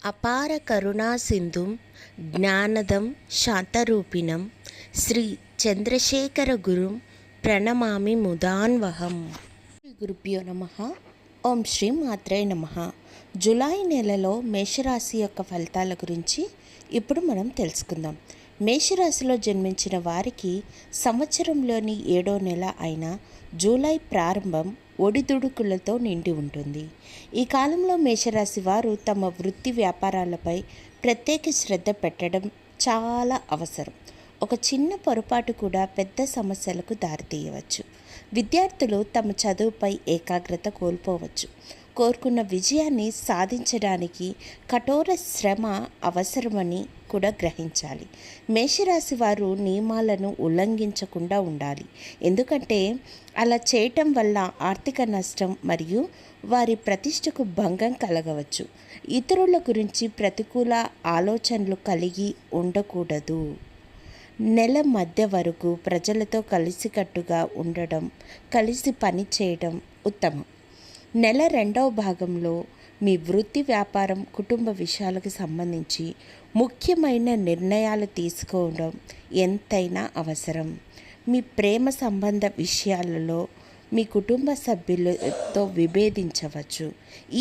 అపార కరుణా సింధుం జ్ఞానదం శాంతరూపిణం శ్రీ చంద్రశేఖర గురుం ప్రణమామి ముదాన్వహం. శ్రీ గురుభ్యో నమః. ఓం శ్రీ మాత్రే నమః. జూలై నెలలో మేషరాశి యొక్క ఫలితాల గురించి ఇప్పుడు మనం తెలుసుకుందాం. మేషరాశిలో జన్మించిన వారికి సంవత్సరంలోని 7వ నెల అయిన జూలై ప్రారంభం ఒడిదుడుకులతో నిండి ఉంటుంది. ఈ కాలంలో మేషరాశి వారు తమ వృత్తి వ్యాపారాలపై ప్రత్యేక శ్రద్ధ పెట్టడం చాలా అవసరం. ఒక చిన్న పొరపాటు కూడా పెద్ద సమస్యలకు దారితీయవచ్చు. విద్యార్థులు తమ చదువుపై ఏకాగ్రత కోల్పోవచ్చు. కోరుకున్న విజయాన్ని సాధించడానికి కఠోర శ్రమ అవసరమని కూడా గ్రహించాలి. మేషరాశి వారు నియమాలను ఉల్లంఘించకుండా ఉండాలి. ఎందుకంటే అలా చేయటం వల్ల ఆర్థిక నష్టం మరియు వారి ప్రతిష్టకు భంగం కలగవచ్చు. ఇతరుల గురించి ప్రతికూల ఆలోచనలు కలిగి ఉండకూడదు. నెల మధ్య వరకు ప్రజలతో కలిసికట్టుగా ఉండడం, కలిసి పని చేయడం ఉత్తమం. నెల 2వ భాగంలో మీ వృత్తి వ్యాపారం కుటుంబ విషయాలకు సంబంధించి ముఖ్యమైన నిర్ణయాలు తీసుకోవడం ఎంతైనా అవసరం. మీ ప్రేమ సంబంధ విషయాలలో మీ కుటుంబ సభ్యులతో విభేదించవచ్చు.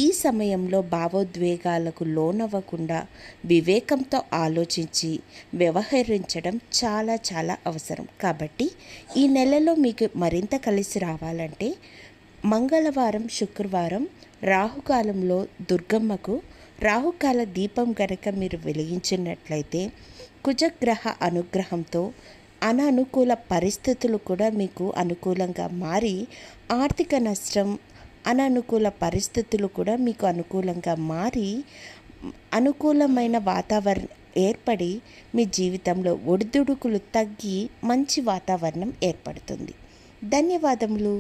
ఈ సమయంలో భావోద్వేగాలకు లోనవ్వకుండా వివేకంతో ఆలోచించి వ్యవహరించడం చాలా అవసరం. కాబట్టి ఈ నెలలో మీకు మరింత కలిసి రావాలంటే మంగళవారం, శుక్రవారం రాహుకాలంలో దుర్గమ్మకు రాహుకాల దీపం గనక మీరు వెలిగించినట్లయితే కుజగ్రహ అనుగ్రహంతో అననుకూల పరిస్థితులు కూడా మీకు అనుకూలంగా మారి ఆర్థిక నష్టం, అననుకూల పరిస్థితులు కూడా మీకు అనుకూలంగా మారి అనుకూలమైన వాతావరణం ఏర్పడి మీ జీవితంలో ఒడిదుడుకులు తగ్గి మంచి వాతావరణం ఏర్పడుతుంది. ధన్యవాదములు.